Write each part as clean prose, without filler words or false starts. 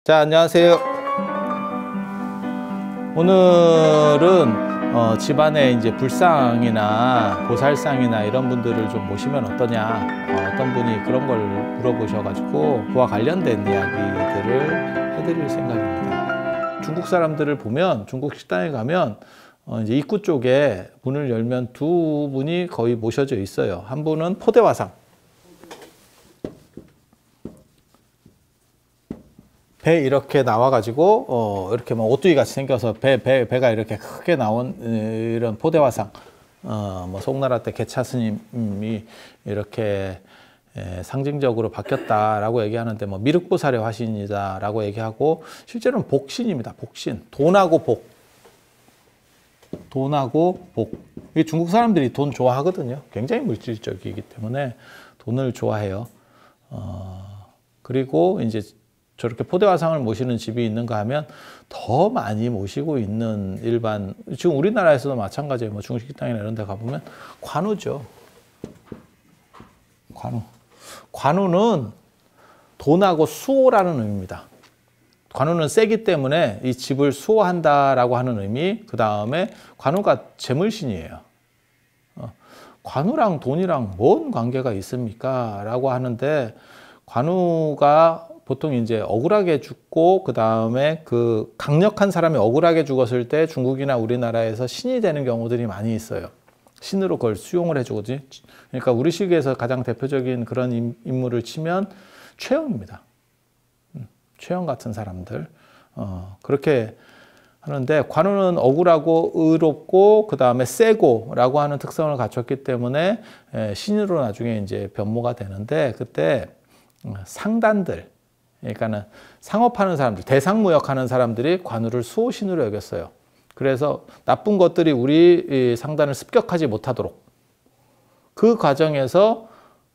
자, 안녕하세요. 오늘은 집안에 이제 불상이나 보살상이나 이런 분들을 좀 모시면 어떠냐, 어떤 분이 그런 걸 물어보셔가지고 그와 관련된 이야기들을 해드릴 생각입니다. 중국 사람들을 보면, 중국 식당에 가면 이제 입구 쪽에 문을 열면 두 분이 거의 모셔져 있어요. 한 분은 포대화상, 배 이렇게 나와가지고 이렇게 뭐 오뚜기 같이 생겨서 배가 이렇게 크게 나온 이런 포대화상, 뭐 송나라 때 개차 스님이 이렇게 상징적으로 바뀌었다라고 얘기하는데, 뭐 미륵보살의 화신이다라고 얘기하고, 실제로는 복신입니다. 복신, 돈하고 복, 돈하고 복. 이 중국 사람들이 돈 좋아하거든요. 굉장히 물질적이기 때문에 돈을 좋아해요. 그리고 이제 저렇게 포대화상을 모시는 집이 있는가 하면 더 많이 모시고 있는 일반, 지금 우리나라에서도 마찬가지예요. 뭐 중식당이나 이런 데 가보면 관우죠. 관우. 관우는 돈하고 수호라는 의미입니다. 관우는 세기 때문에 이 집을 수호한다라고 하는 의미, 그 다음에 관우가 재물신이에요. 관우랑 돈이랑 뭔 관계가 있습니까? 라고 하는데, 관우가 보통 이제 억울하게 죽고, 그 다음에 그 강력한 사람이 억울하게 죽었을 때 중국이나 우리나라에서 신이 되는 경우들이 많이 있어요. 신으로 그걸 수용을 해주거든요. 그러니까 우리 시기에서 가장 대표적인 그런 인물을 치면 최영입니다. 최영 같은 사람들. 그렇게 하는데, 관우는 억울하고 의롭고 그 다음에 세고 라고 하는 특성을 갖췄기 때문에 신으로 나중에 이제 변모가 되는데, 그때 상단들, 그러니까는 상업하는 사람들, 대상무역하는 사람들이 관우를 수호신으로 여겼어요. 그래서 나쁜 것들이 우리 상단을 습격하지 못하도록, 그 과정에서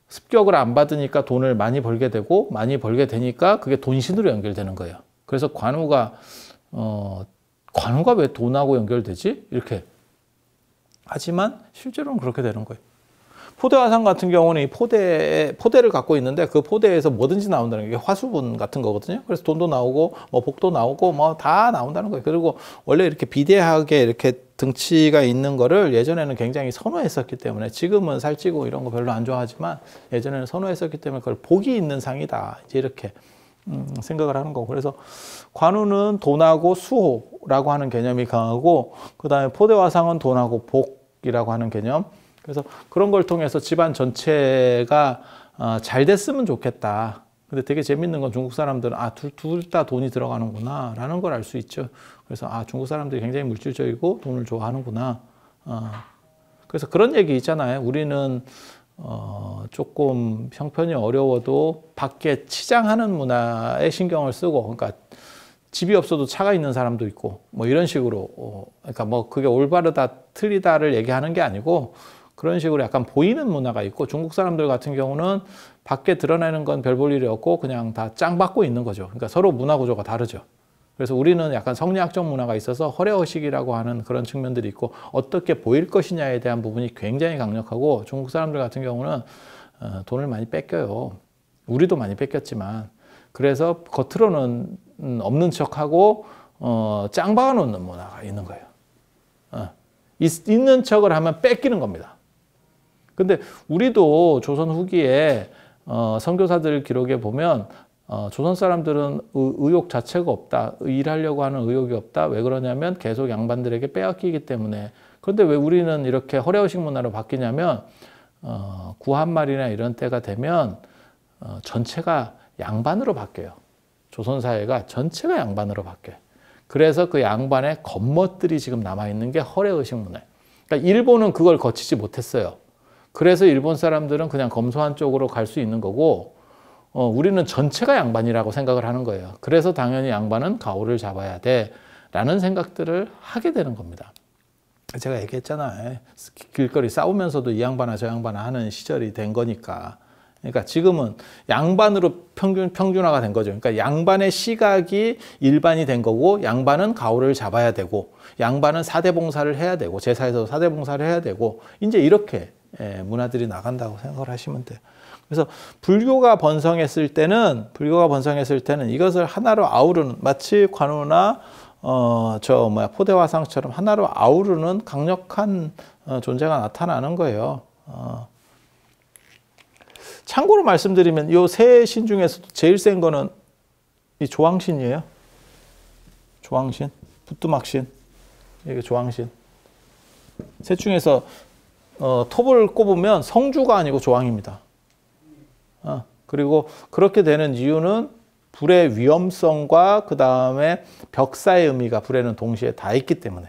습격을 안 받으니까 돈을 많이 벌게 되고, 많이 벌게 되니까 그게 돈신으로 연결되는 거예요. 그래서 관우가 왜 돈하고 연결되지? 이렇게. 하지만 실제로는 그렇게 되는 거예요. 포대화상 같은 경우는 이 포대를 갖고 있는데, 그 포대에서 뭐든지 나온다는 게 화수분 같은 거거든요. 그래서 돈도 나오고 뭐 복도 나오고 뭐 다 나온다는 거예요. 그리고 원래 이렇게 비대하게 이렇게 등치가 있는 거를 예전에는 굉장히 선호했었기 때문에, 지금은 살찌고 이런 거 별로 안 좋아하지만 예전에는 선호했었기 때문에 그걸 복이 있는 상이다, 이제 이렇게 생각을 하는 거고. 그래서 관우는 돈하고 수호라고 하는 개념이 강하고, 그 다음에 포대화상은 돈하고 복이라고 하는 개념. 그래서 그런 걸 통해서 집안 전체가 잘 됐으면 좋겠다. 근데 되게 재밌는 건, 중국 사람들은 둘 다 돈이 들어가는구나 라는 걸 알 수 있죠. 그래서 중국 사람들이 굉장히 물질적이고 돈을 좋아하는구나. 그래서 그런 얘기 있잖아요. 우리는 조금 형편이 어려워도 밖에 치장하는 문화에 신경을 쓰고, 그러니까 집이 없어도 차가 있는 사람도 있고, 뭐 이런 식으로, 그러니까 뭐 그게 올바르다 틀리다를 얘기하는 게 아니고, 그런 식으로 약간 보이는 문화가 있고, 중국 사람들 같은 경우는 밖에 드러내는 건 별 볼 일이 없고 그냥 다 짱 받고 있는 거죠. 그러니까 서로 문화 구조가 다르죠. 그래서 우리는 약간 성리학적 문화가 있어서 허례허식이라고 하는 그런 측면들이 있고, 어떻게 보일 것이냐에 대한 부분이 굉장히 강력하고, 중국 사람들 같은 경우는 돈을 많이 뺏겨요. 우리도 많이 뺏겼지만. 그래서 겉으로는 없는 척하고 짱 박아놓는 문화가 있는 거예요. 있는 척을 하면 뺏기는 겁니다. 근데 우리도 조선 후기에 선교사들 기록에 보면 조선 사람들은 의욕 자체가 없다. 일하려고 하는 의욕이 없다. 왜 그러냐면 계속 양반들에게 빼앗기기 때문에. 그런데 왜 우리는 이렇게 허례허식 문화로 바뀌냐면, 구한말이나 이런 때가 되면 전체가 양반으로 바뀌어요. 조선 사회가 전체가 양반으로 바뀌어요. 그래서 그 양반의 겉멋들이 지금 남아있는 게 허례의식 문화예요. 그러니까 일본은 그걸 거치지 못했어요. 그래서 일본 사람들은 그냥 검소한 쪽으로 갈 수 있는 거고, 우리는 전체가 양반이라고 생각을 하는 거예요. 그래서 당연히 양반은 가오를 잡아야 돼 라는 생각들을 하게 되는 겁니다. 제가 얘기했잖아요. 길거리 싸우면서도 이 양반아 저 양반아 하는 시절이 된 거니까. 그러니까 지금은 양반으로 평균화가 된 거죠. 그러니까 양반의 시각이 일반이 된 거고, 양반은 가오를 잡아야 되고, 양반은 사대봉사를 해야 되고, 제사에서 사대봉사를 해야 되고, 이제 이렇게 문화들이 나간다고 생각을 하시면 돼요. 그래서 불교가 번성했을 때는 이것을 하나로 아우르는, 마치 관우나 포대화상처럼 하나로 아우르는 강력한 존재가 나타나는 거예요. 참고로 말씀드리면 요 세 신 중에서도 제일 센 거는 이 조왕신이에요. 조왕신, 부뚜막신, 이게 조왕신. 셋 중에서 톱을 꼽으면 성주가 아니고 조왕입니다. 그리고 그렇게 되는 이유는 불의 위험성과 그 다음에 벽사의 의미가 불에는 동시에 다 있기 때문에.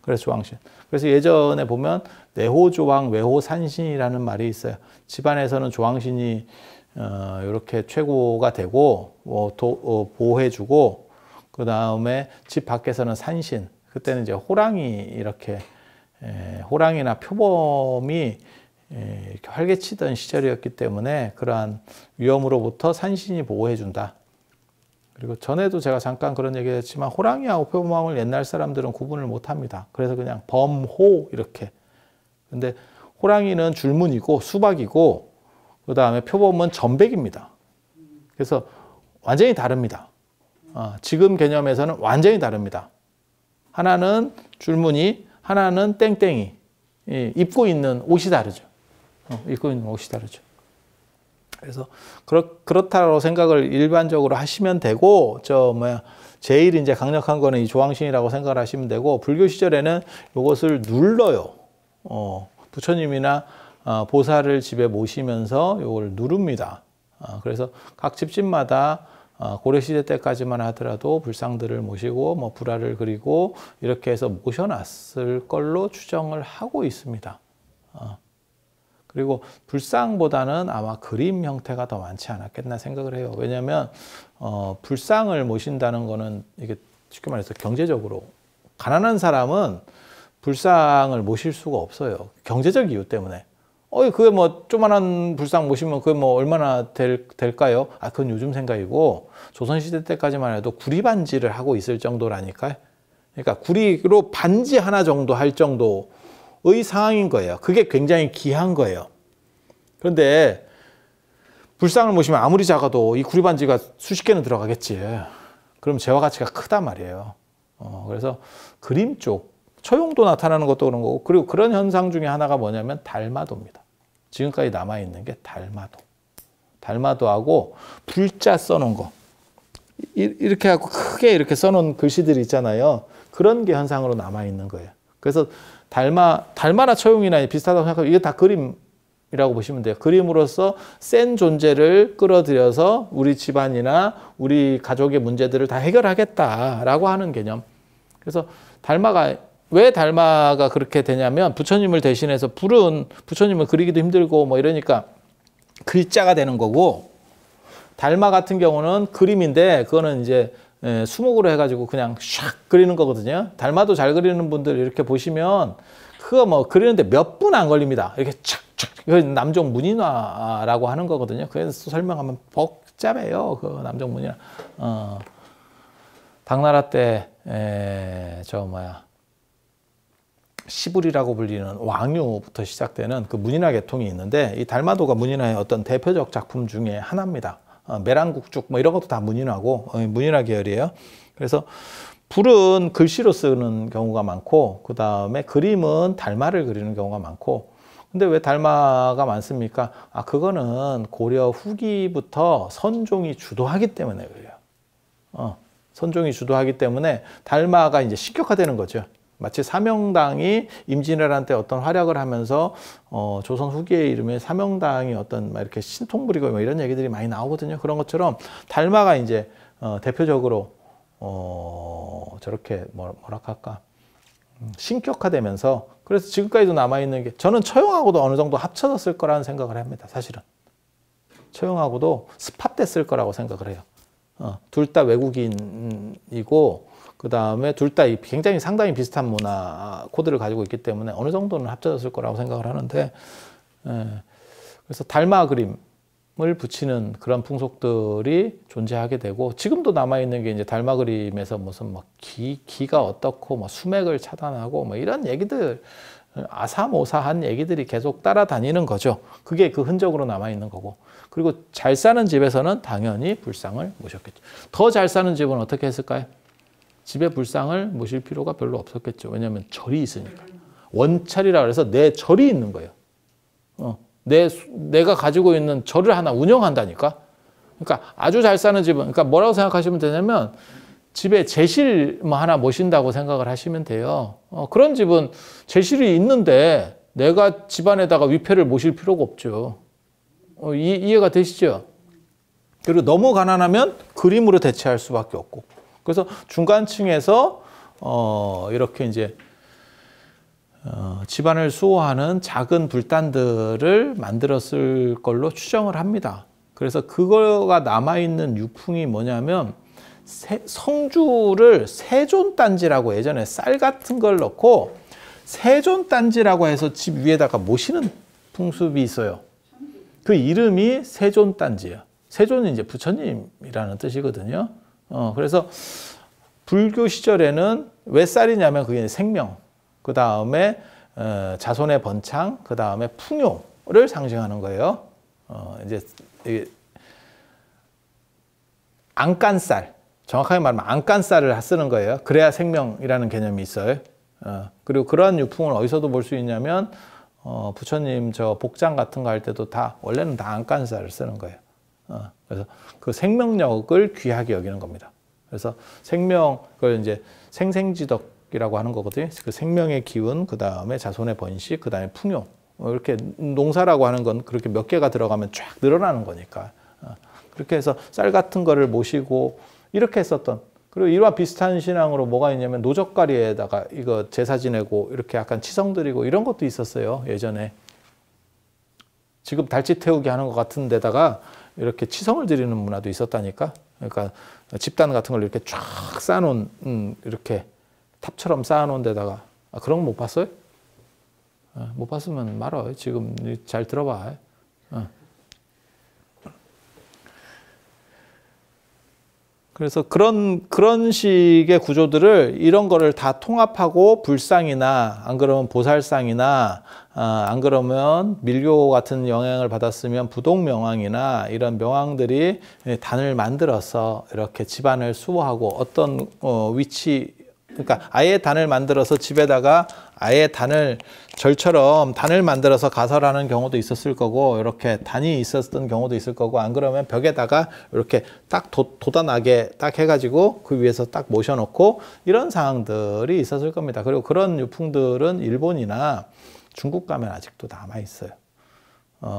그래서 조왕신. 그래서 예전에 보면 내호조왕, 외호산신이라는 말이 있어요. 집안에서는 조왕신이 이렇게 최고가 되고 보호해주고, 그 다음에 집 밖에서는 산신. 그때는 이제 호랑이나 표범이 이렇게 활개치던 시절이었기 때문에 그러한 위험으로부터 산신이 보호해준다. 그리고 전에도 제가 잠깐 그런 얘기 했지만 호랑이하고 표범을 옛날 사람들은 구분을 못합니다. 그래서 그냥 범호 이렇게. 근데 호랑이는 줄무늬고 수박이고 그 다음에 표범은 전백입니다. 그래서 완전히 다릅니다. 지금 개념에서는 완전히 다릅니다. 하나는 줄무늬, 하나는 땡땡이. 입고 있는 옷이 다르죠. 입고 있는 옷이 다르죠. 그래서 그렇다고 생각을 일반적으로 하시면 되고, 제일 이제 강력한 거는 이 조왕신이라고 생각을 하시면 되고, 불교 시절에는 이것을 눌러요. 부처님이나 보살을 집에 모시면서 이걸 누릅니다. 그래서 각 집집마다 고려시대 때까지만 하더라도 불상들을 모시고 불화를 그리고 이렇게 해서 모셔놨을 걸로 추정을 하고 있습니다. 그리고 불상보다는 아마 그림 형태가 더 많지 않았겠나 생각을 해요. 왜냐하면 불상을 모신다는 거는 이게 쉽게 말해서 경제적으로 가난한 사람은 불상을 모실 수가 없어요. 경제적 이유 때문에. 그게 조만한 불상 모시면 그게 얼마나 될까요? 그건 요즘 생각이고, 조선시대 때까지만 해도 구리 반지를 하고 있을 정도라니까요. 그러니까 구리로 반지 하나 정도 할 정도의 상황인 거예요. 그게 굉장히 귀한 거예요. 그런데 불상을 모시면 아무리 작아도 이 구리 반지가 수십 개는 들어가겠지. 그럼 재화 가치가 크단 말이에요. 그래서 그림 쪽, 처용도 나타나는 것도 그런 거고, 그리고 그런 현상 중에 하나가 뭐냐면 달마도입니다. 지금까지 남아있는 게 달마도. 달마도하고 불자 써놓은 거. 이렇게 하고 크게 이렇게 써놓은 글씨들이 있잖아요. 그런 게 현상으로 남아있는 거예요. 그래서 달마나 처용이나 비슷하다고 생각하면 이게 다 그림이라고 보시면 돼요. 그림으로써 센 존재를 끌어들여서 우리 집안이나 우리 가족의 문제들을 다 해결하겠다라고 하는 개념. 그래서 왜 달마가 그렇게 되냐면, 부처님을 대신해서 불은 부처님을 그리기도 힘들고 이러니까 글자가 되는 거고, 달마 같은 경우는 그림인데 그거는 이제 수목으로 해가지고 그냥 샥 그리는 거거든요. 달마도 잘 그리는 분들 이렇게 보시면 그거 그리는데 몇 분 안 걸립니다. 이렇게 착착. 이거 남종 문인화라고 하는 거거든요. 그래서 설명하면 복잡해요. 그 남종 문인화. 당나라 때 시불이라고 불리는 왕유부터 시작되는 그 문인화 계통이 있는데, 이 달마도가 문인화의 어떤 대표적 작품 중에 하나입니다. 매랑국죽 이런 것도 다 문인화고 문인화 계열이에요. 그래서 불은 글씨로 쓰는 경우가 많고, 그 다음에 그림은 달마를 그리는 경우가 많고. 근데 왜 달마가 많습니까? 그거는 고려 후기부터 선종이 주도하기 때문에 그래요. 선종이 주도하기 때문에 달마가 이제 신격화되는 거죠. 마치 사명당이 임진왜란 때 어떤 활약을 하면서 조선 후기에 이르면 사명당이 어떤 이렇게 신통 부리고 이런 얘기들이 많이 나오거든요. 그런 것처럼 달마가 이제 대표적으로 저렇게 뭐라 할까, 신격화되면서, 그래서 지금까지도 남아있는 게, 저는 처용하고도 어느 정도 합쳐졌을 거라는 생각을 합니다. 사실은 처용하고도 습합됐을 거라고 생각을 해요. 둘 다 외국인이고, 그 다음에 둘 다 굉장히 상당히 비슷한 문화 코드를 가지고 있기 때문에 어느 정도는 합쳐졌을 거라고 생각을 하는데, 그래서 달마 그림을 붙이는 그런 풍속들이 존재하게 되고, 지금도 남아있는 게 이제 달마 그림에서 무슨 기가 어떻고 수맥을 차단하고 이런 얘기들 아사모사한 얘기들이 계속 따라다니는 거죠. 그게 그 흔적으로 남아있는 거고. 그리고 잘 사는 집에서는 당연히 불상을 모셨겠죠. 더 잘 사는 집은 어떻게 했을까요? 집에 불상을 모실 필요가 별로 없었겠죠. 왜냐하면 절이 있으니까. 원찰이라 그래서 내 절이 있는 거예요. 내가 가지고 있는 절을 하나 운영한다니까. 그러니까 아주 잘 사는 집은, 그러니까 뭐라고 생각하시면 되냐면 집에 제실 뭐 하나 모신다고 생각을 하시면 돼요. 그런 집은 제실이 있는데 내가 집안에다가 위패를 모실 필요가 없죠. 이해가 되시죠? 그리고 너무 가난하면 그림으로 대체할 수밖에 없고. 그래서 중간층에서 이렇게 이제 집안을 수호하는 작은 불단들을 만들었을 걸로 추정을 합니다. 그래서 그거가 남아있는 유풍이 뭐냐면 성주를 세존단지라고 예전에 쌀 같은 걸 넣고 세존단지라고 해서 집 위에다가 모시는 풍습이 있어요. 그 이름이 세존단지예요. 세존은 이제 부처님이라는 뜻이거든요. 그래서 불교 시절에는 왜 쌀이냐면 그게 생명, 그 다음에 자손의 번창, 그 다음에 풍요를 상징하는 거예요. 이제 안간쌀, 정확하게 말하면 안간쌀을 쓰는 거예요. 그래야 생명이라는 개념이 있어요. 그리고 그러한 유풍을 어디서도 볼 수 있냐면 부처님 저 복장 같은 거 할 때도 다 원래는 다 안간쌀을 쓰는 거예요. 그래서 그 생명력을 귀하게 여기는 겁니다. 그래서 생명을 이제 생생지덕이라고 하는 거거든요. 그 생명의 기운, 그 다음에 자손의 번식, 그 다음에 풍요. 이렇게 농사라고 하는 건 그렇게 몇 개가 들어가면 쫙 늘어나는 거니까. 그렇게 해서 쌀 같은 거를 모시고 이렇게 했었던. 그리고 이와 비슷한 신앙으로 뭐가 있냐면 노젓가리에다가 이거 제사 지내고 이렇게 약간 치성 드리고 이런 것도 있었어요. 예전에. 지금 달치 태우기 하는 것 같은 데다가 이렇게 치성을 드리는 문화도 있었다니까. 그러니까 집단 같은 걸 이렇게 쫙 쌓아놓은 이렇게 탑처럼 쌓아놓은 데다가 그런 거 못 봤어요? 못 봤으면 말어. 지금 잘 들어봐. 그래서 그런 식의 구조들을 이런 거를 다 통합하고 불상이나 안 그러면 보살상이나 안 그러면 밀교 같은 영향을 받았으면 부동명왕이나 이런 명왕들이 단을 만들어서 이렇게 집안을 수호하고 어떤 위치, 그러니까 아예 단을 만들어서 집에다가 아예 단을 절처럼 단을 만들어서 가설하는 경우도 있었을 거고 이렇게 단이 있었던 경우도 있을 거고 안 그러면 벽에다가 이렇게 딱 돋아나게 딱 해가지고 그 위에서 딱 모셔놓고 이런 상황들이 있었을 겁니다. 그리고 그런 유풍들은 일본이나 중국 가면 아직도 남아 있어요.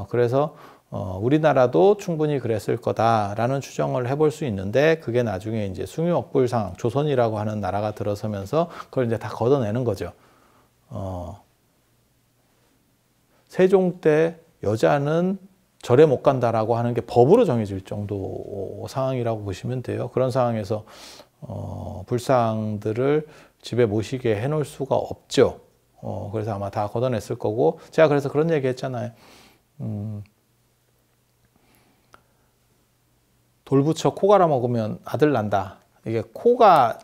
그래서 우리나라도 충분히 그랬을 거다라는 추정을 해볼 수 있는데 그게 나중에 이제 숭유억불상 조선이라고 하는 나라가 들어서면서 그걸 이제 다 걷어내는 거죠. 세종 때 여자는 절에 못 간다라고 하는 게 법으로 정해질 정도 상황이라고 보시면 돼요. 그런 상황에서 불상들을 집에 모시게 해놓을 수가 없죠. 그래서 아마 다 걷어냈을 거고 제가 그래서 그런 얘기 했잖아요. 돌부처 코 갈아 먹으면 아들 난다. 이게 코가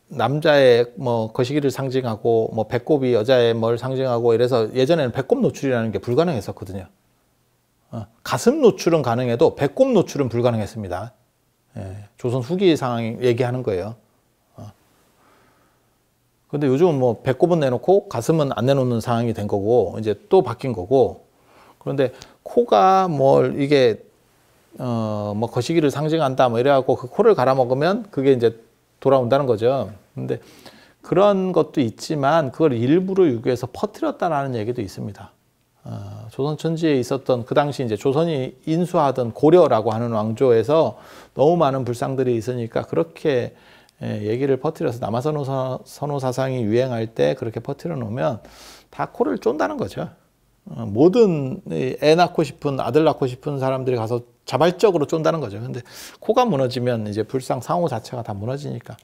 남자의 뭐 거시기를 상징하고 뭐 배꼽이 여자의 뭘 상징하고 이래서 예전에는 배꼽 노출이라는 게 불가능했었거든요. 가슴 노출은 가능해도 배꼽 노출은 불가능했습니다. 조선 후기 상황 얘기하는 거예요. 근데 요즘은 뭐 배꼽은 내놓고 가슴은 안 내놓는 상황이 된 거고 이제 또 바뀐 거고 그런데 코가 뭘 이게 뭐 거시기를 상징한다 뭐 이래갖고 그 코를 갈아 먹으면 그게 이제 돌아온다는 거죠. 근데 그런 것도 있지만 그걸 일부러 유교에서 퍼뜨렸다라는 얘기도 있습니다. 조선 천지에 있었던 그 당시 이제 조선이 인수하던 고려라고 하는 왕조에서 너무 많은 불상들이 있으니까 그렇게 얘기를 퍼뜨려서 남아선호 사상이 유행할 때 그렇게 퍼뜨려 놓으면 다 코를 쫀다는 거죠. 모든 애 낳고 싶은 아들 낳고 싶은 사람들이 가서 자발적으로 쫀다는 거죠. 근데 코가 무너지면 이제 불상 상호 자체가 다 무너지니까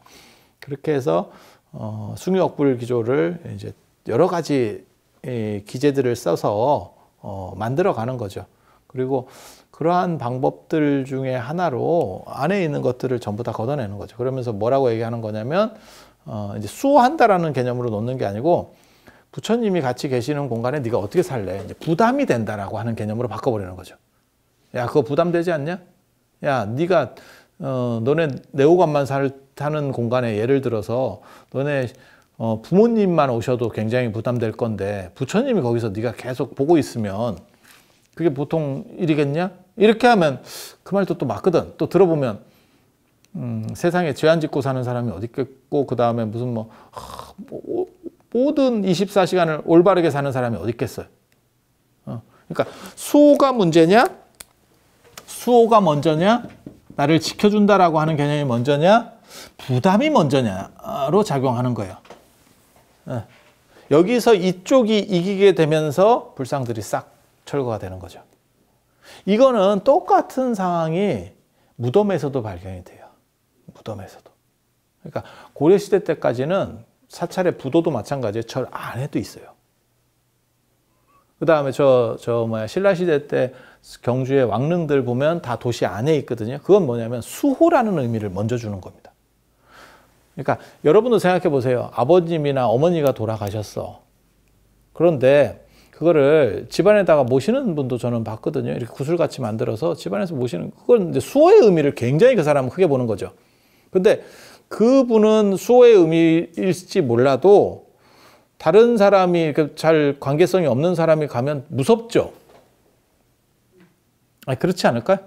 그렇게 해서 숭유억불 기조를 이제 여러 가지 기제들을 써서 만들어 가는 거죠. 그리고 그러한 방법들 중에 하나로 안에 있는 것들을 전부 다 걷어내는 거죠. 그러면서 뭐라고 얘기하는 거냐면 이제 수호한다라는 개념으로 놓는 게 아니고 부처님이 같이 계시는 공간에 네가 어떻게 살래? 이제 부담이 된다라고 하는 개념으로 바꿔버리는 거죠. 야, 그거 부담되지 않냐? 야, 네가 너네 내오관만 사는 공간에 예를 들어서 너네 부모님만 오셔도 굉장히 부담될 건데 부처님이 거기서 네가 계속 보고 있으면 그게 보통 일이겠냐? 이렇게 하면 그 말도 또 맞거든. 또 들어보면 세상에 죄안 짓고 사는 사람이 어디 있겠고 그 다음에 무슨 모든 24시간을 올바르게 사는 사람이 어디 있겠어요. 그러니까 수호가 문제냐? 수호가 먼저냐? 나를 지켜준다라고 하는 개념이 먼저냐? 부담이 먼저냐로 작용하는 거예요. 여기서 이쪽이 이기게 되면서 불상들이 싹 철거가 되는 거죠. 이거는 똑같은 상황이 무덤에서도 발견이 돼요. 무덤에서도. 그러니까 고려시대 때까지는 사찰의 부도도 마찬가지예요. 절 안에도 있어요. 그 다음에 신라시대 때 경주의 왕릉들 보면 다 도시 안에 있거든요. 그건 뭐냐면 수호라는 의미를 먼저 주는 겁니다. 그러니까 여러분도 생각해 보세요. 아버님이나 어머니가 돌아가셨어. 그런데 그거를 집안에다가 모시는 분도 저는 봤거든요. 이렇게 구슬같이 만들어서 집안에서 모시는, 그건 이제 수호의 의미를 굉장히 그 사람은 크게 보는 거죠. 근데 그분은 수호의 의미일지 몰라도 다른 사람이 잘 관계성이 없는 사람이 가면 무섭죠. 그렇지 않을까요?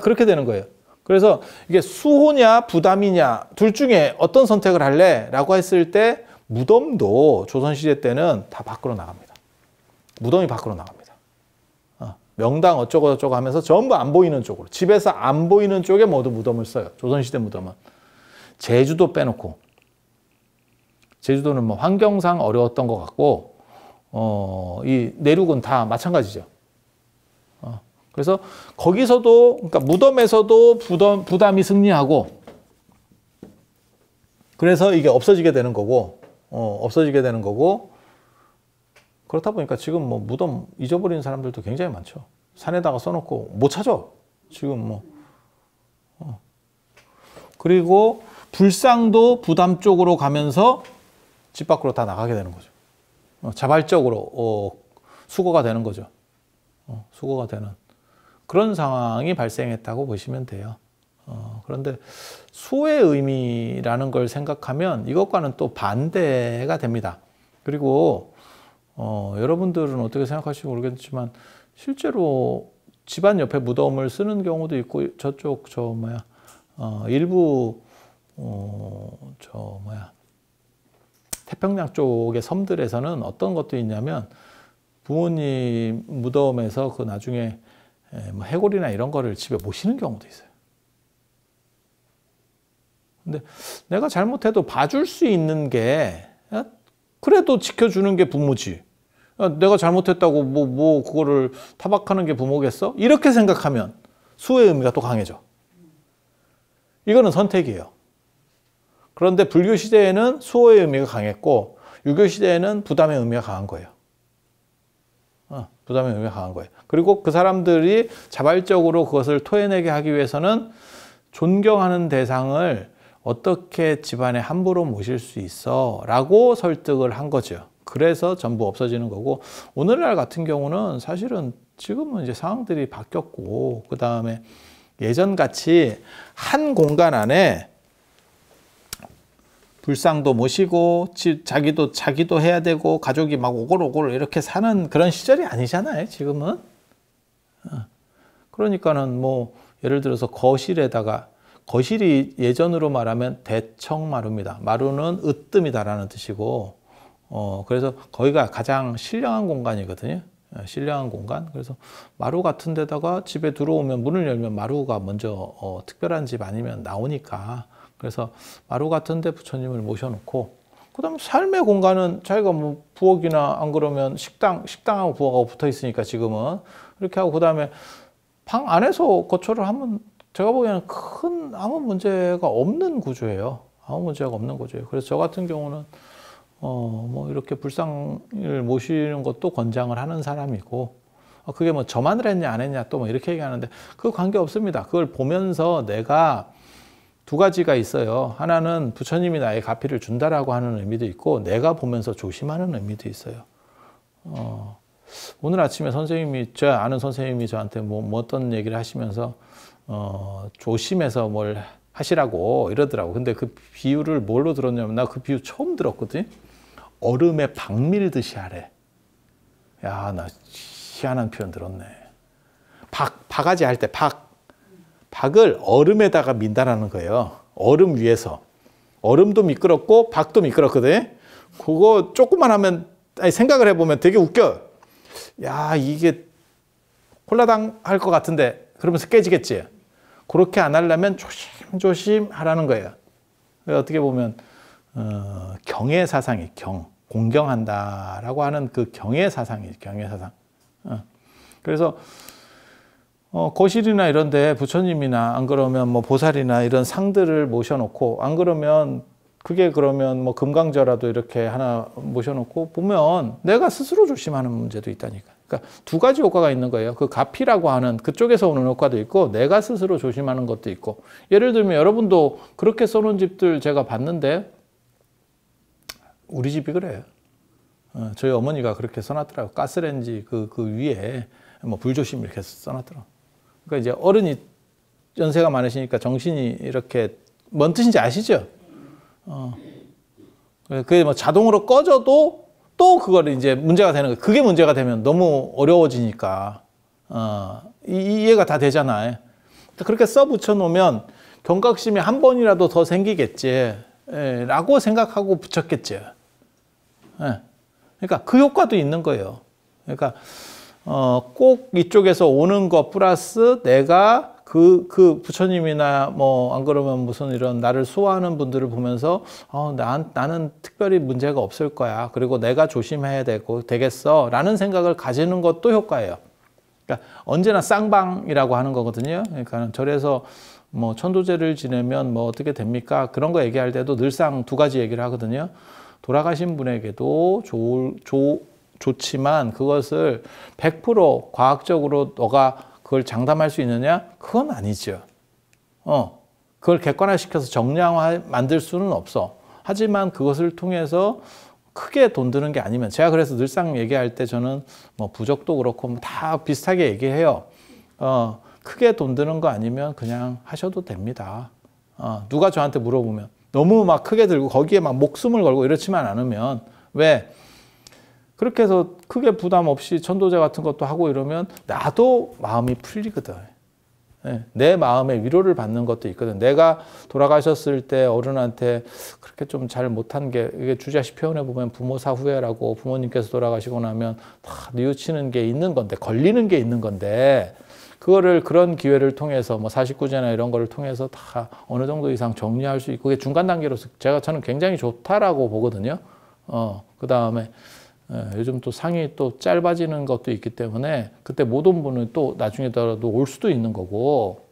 그렇게 되는 거예요. 그래서 이게 수호냐 부담이냐 둘 중에 어떤 선택을 할래? 라고 했을 때 무덤도 조선시대 때는 다 밖으로 나갑니다. 무덤이 밖으로 나갑니다. 명당 어쩌고 저쩌고 하면서 전부 안 보이는 쪽으로, 집에서 안 보이는 쪽에 모두 무덤을 써요. 조선시대 무덤은. 제주도 빼놓고. 제주도는 뭐 환경상 어려웠던 것 같고 이 내륙은 다 마찬가지죠. 그래서 거기서도, 그러니까 무덤에서도 부담이 승리하고, 그래서 이게 없어지게 되는 거고, 그렇다 보니까 지금 뭐 무덤 잊어버리는 사람들도 굉장히 많죠. 산에다가 써놓고 못 찾아. 지금 그리고 불상도 부담 쪽으로 가면서 집 밖으로 다 나가게 되는 거죠. 자발적으로 수거가 되는 거죠. 수거가 되는 그런 상황이 발생했다고 보시면 돼요. 그런데 수의 의미라는 걸 생각하면 이것과는 또 반대가 됩니다. 그리고 여러분들은 어떻게 생각하실지 모르겠지만 실제로 집안 옆에 무덤을 쓰는 경우도 있고, 저쪽 일부 태평양 쪽의 섬들에서는 어떤 것도 있냐면 부모님 무덤에서 그 나중에 해골이나 이런 거를 집에 모시는 경우도 있어요. 근데 내가 잘못해도 봐줄 수 있는 게 그래도 지켜주는 게 부모지. 내가 잘못했다고 그거를 타박하는 게 부모겠어? 이렇게 생각하면 수의 의미가 또 강해져. 이거는 선택이에요. 그런데 불교 시대에는 수호의 의미가 강했고 유교 시대에는 부담의 의미가 강한 거예요. 부담의 의미가 강한 거예요. 그리고 그 사람들이 자발적으로 그것을 토해내게 하기 위해서는 존경하는 대상을 어떻게 집안에 함부로 모실 수 있어? 라고 설득을 한 거죠. 그래서 전부 없어지는 거고, 오늘날 같은 경우는 사실은 지금은 이제 상황들이 바뀌었고, 그 다음에 예전같이 한 공간 안에 불상도 모시고 자기도 해야 되고 가족이 막 오골오골 이렇게 사는 그런 시절이 아니잖아요, 지금은. 그러니까는 뭐 예를 들어서 거실에다가, 거실이 예전으로 말하면 대청마루입니다. 마루는 으뜸이다라는 뜻이고, 그래서 거기가 가장 신령한 공간이거든요. 신령한 공간. 그래서 마루 같은 데다가 집에 들어오면 문을 열면 마루가 먼저 특별한 집 아니면 나오니까, 그래서 마루 같은 데 부처님을 모셔놓고, 그 다음에 삶의 공간은 자기가 뭐 부엌이나 안 그러면 식당하고 부엌하고 붙어 있으니까 지금은 이렇게 하고, 그 다음에 방 안에서 거처를 하면 제가 보기에는 아무 문제가 없는 구조예요. 아무 문제가 없는 구조예요. 그래서 저 같은 경우는 뭐 이렇게 불상을 모시는 것도 권장을 하는 사람이고, 그게 뭐 저만을 했냐 안 했냐 또 뭐 이렇게 얘기하는데 그 관계 없습니다. 그걸 보면서 내가 두 가지가 있어요. 하나는 부처님이 나의 가피를 준다라고 하는 의미도 있고 내가 보면서 조심하는 의미도 있어요. 오늘 아침에 선생님이, 저 아는 선생님이 저한테 뭐 어떤 얘기를 하시면서 조심해서 뭘 하시라고 이러더라고. 근데 그 비유를 뭘로 들었냐면, 나 그 비유 처음 들었거든. 얼음에 박 밀듯이 하래. 야, 나 희한한 표현 들었네. 바가지 할 때 박을 얼음에다가 민다라는 거예요. 얼음 위에서. 얼음도 미끄럽고 박도 미끄럽거든. 그거 조금만 하면, 아니, 생각을 해보면 되게 웃겨. 야, 이게 홀라당 할 것 같은데 그러면서 깨지겠지. 그렇게 안 하려면 조심조심 하라는 거예요. 어떻게 보면 경의 사상이, 공경한다라고 하는 그 경의 사상이, 경의 사상. 그래서 거실이나 이런 데 부처님이나 안 그러면 뭐 보살이나 이런 상들을 모셔놓고, 안 그러면 그게 그러면 뭐 금강저라도 이렇게 하나 모셔놓고 보면 내가 스스로 조심하는 문제도 있다니까. 그러니까 두 가지 효과가 있는 거예요. 그 가피라고 하는 그쪽에서 오는 효과도 있고 내가 스스로 조심하는 것도 있고. 예를 들면 여러분도 그렇게 써놓은 집들 제가 봤는데, 우리 집이 그래요. 저희 어머니가 그렇게 써놨더라고요. 가스레인지 그 위에 뭐 불조심 이렇게 써놨더라고요. 그러니까 이제 어른이 연세가 많으시니까 정신이 이렇게, 뭔 뜻인지 아시죠? 그게 뭐 자동으로 꺼져도 또 그걸 이제 문제가 되는 거예요. 그게 문제가 되면 너무 어려워지니까. 이해가 다 되잖아요. 그렇게 써 붙여 놓으면 경각심이 한 번이라도 더 생기겠지, 라고 생각하고 붙였겠죠. 그러니까 그 효과도 있는 거예요. 그러니까 꼭 이쪽에서 오는 것 플러스 내가 그 부처님이나 뭐 안 그러면 무슨 이런 나를 수호하는 분들을 보면서 나는 특별히 문제가 없을 거야. 그리고 내가 조심해야 되겠어. 라는 생각을 가지는 것도 효과예요. 그러니까 언제나 쌍방이라고 하는 거거든요. 그러니까 절에서 뭐 천도제를 지내면 뭐 어떻게 됩니까? 그런 거 얘기할 때도 늘상 두 가지 얘기를 하거든요. 돌아가신 분에게도 좋지만 그것을 100% 과학적으로 너가 그걸 장담할 수 있느냐? 그건 아니죠. 그걸 객관화시켜서 정량화 만들 수는 없어. 하지만 그것을 통해서 크게 돈 드는 게 아니면, 제가 그래서 늘상 얘기할 때 저는 뭐 부적도 그렇고 뭐 다 비슷하게 얘기해요. 크게 돈 드는 거 아니면 그냥 하셔도 됩니다. 누가 저한테 물어보면 너무 막 크게 들고 거기에 막 목숨을 걸고 이렇지만 않으면, 왜? 그렇게 해서 크게 부담 없이 천도제 같은 것도 하고 이러면 나도 마음이 풀리거든. 내 마음의 위로를 받는 것도 있거든. 내가 돌아가셨을 때 어른한테 그렇게 좀 잘 못한 게, 이게 주자식 표현해 보면 부모사 후회라고, 부모님께서 돌아가시고 나면 다 뉘우치는 게 있는 건데, 걸리는 게 있는 건데, 그거를 그런 기회를 통해서 뭐 49제나 이런 거를 통해서 다 어느 정도 이상 정리할 수 있고, 그게 중간 단계로서 저는 굉장히 좋다라고 보거든요. 그 다음에 요즘 또 상이 또 짧아지는 것도 있기 때문에 그때 못 온 분은 또 나중에라도 올 수도 있는 거고,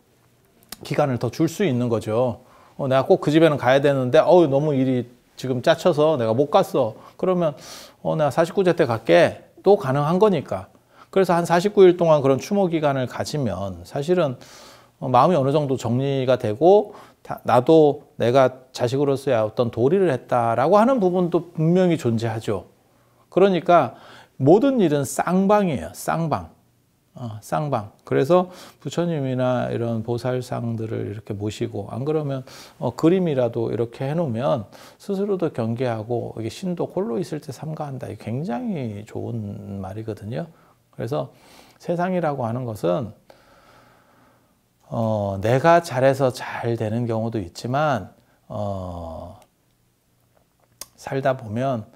기간을 더 줄 수 있는 거죠. 내가 꼭 그 집에는 가야 되는데 너무 일이 지금 짜쳐서 내가 못 갔어. 그러면 내가 49제 때 갈게. 또 가능한 거니까. 그래서 한 49일 동안 그런 추모 기간을 가지면 사실은 마음이 어느 정도 정리가 되고, 나도 내가 자식으로서의 어떤 도리를 했다라고 하는 부분도 분명히 존재하죠. 그러니까 모든 일은 쌍방이에요. 쌍방. 쌍방. 그래서 부처님이나 이런 보살상들을 이렇게 모시고, 안 그러면 그림이라도 이렇게 해놓으면 스스로도 경계하고, 이게 신도 홀로 있을 때 삼가한다. 이게 굉장히 좋은 말이거든요. 그래서 세상이라고 하는 것은 내가 잘해서 잘 되는 경우도 있지만 살다 보면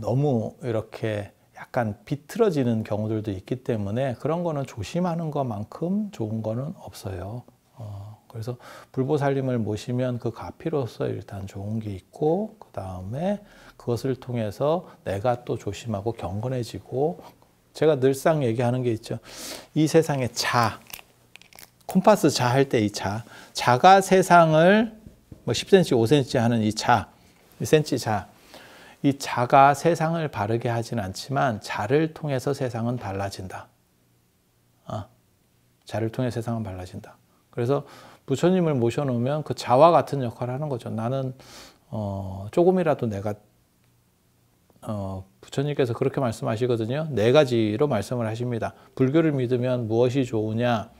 너무 이렇게 약간 비틀어지는 경우들도 있기 때문에 그런 거는 조심하는 것만큼 좋은 거는 없어요. 그래서 불보살님을 모시면 그 가피로서 일단 좋은 게 있고, 그 다음에 그것을 통해서 내가 또 조심하고 경건해지고, 제가 늘상 얘기하는 게 있죠. 이 세상의 콤파스 자 할 때 이 자가 세상을 뭐 10cm, 5cm 하는 이 1cm 자. 이 자가 세상을 바르게 하진 않지만 자를 통해서 세상은 달라진다. 자를 통해 세상은 달라진다. 그래서 부처님을 모셔놓으면 그 자와 같은 역할을 하는 거죠. 나는 조금이라도 내가 부처님께서 그렇게 말씀하시거든요. 네 가지로 말씀을 하십니다. 불교를 믿으면 무엇이 좋으냐?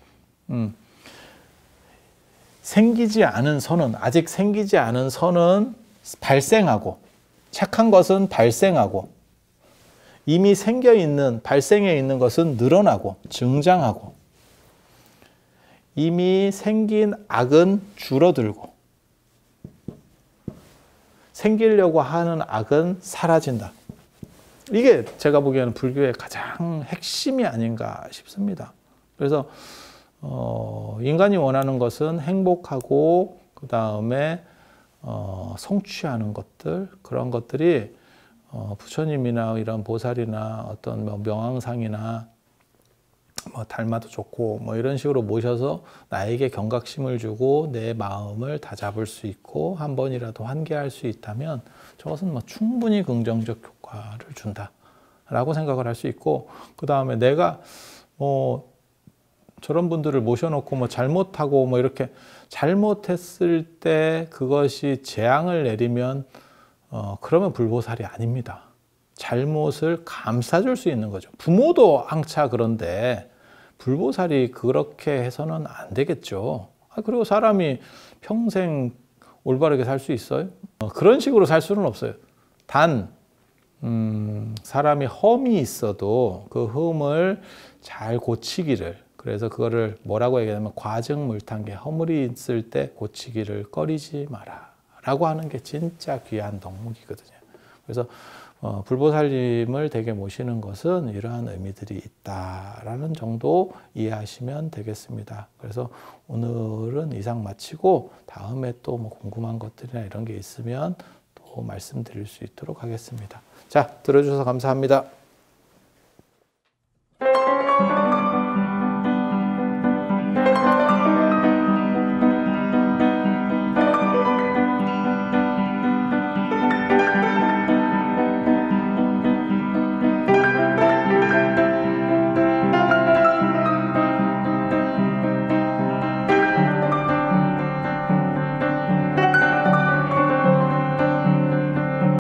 생기지 않은 선은, 아직 생기지 않은 선은 발생하고, 착한 것은 발생하고, 이미 생겨 있는, 발생해 있는 것은 늘어나고, 증장하고, 이미 생긴 악은 줄어들고, 생기려고 하는 악은 사라진다. 이게 제가 보기에는 불교의 가장 핵심이 아닌가 싶습니다. 그래서 인간이 원하는 것은 행복하고 그 다음에 성취하는 것들, 그런 것들이 부처님이나 이런 보살이나 어떤 뭐 명왕상이나 뭐 닮아도 좋고 뭐 이런 식으로 모셔서 나에게 경각심을 주고 내 마음을 다잡을 수 있고 한 번이라도 환기할 수 있다면 저것은 뭐 충분히 긍정적 효과를 준다라고 생각을 할 수 있고, 그 다음에 내가 뭐 저런 분들을 모셔놓고 뭐 잘못하고 뭐 이렇게 잘못했을 때 그것이 재앙을 내리면 그러면 불보살이 아닙니다. 잘못을 감싸줄 수 있는 거죠. 부모도 항차 그런데 불보살이 그렇게 해서는 안 되겠죠. 그리고 사람이 평생 올바르게 살 수 있어요? 그런 식으로 살 수는 없어요. 단 사람이 험이 있어도 그 흠을 잘 고치기를, 그래서 그거를 뭐라고 얘기하냐면 과증물탄계, 허물이 있을 때 고치기를 꺼리지 마라 라고 하는 게 진짜 귀한 덕목이거든요. 그래서 불보살님을 댁에 모시는 것은 이러한 의미들이 있다라는 정도 이해하시면 되겠습니다. 그래서 오늘은 이상 마치고 다음에 또 뭐 궁금한 것들이나 이런 게 있으면 또 말씀드릴 수 있도록 하겠습니다. 자, 들어주셔서 감사합니다.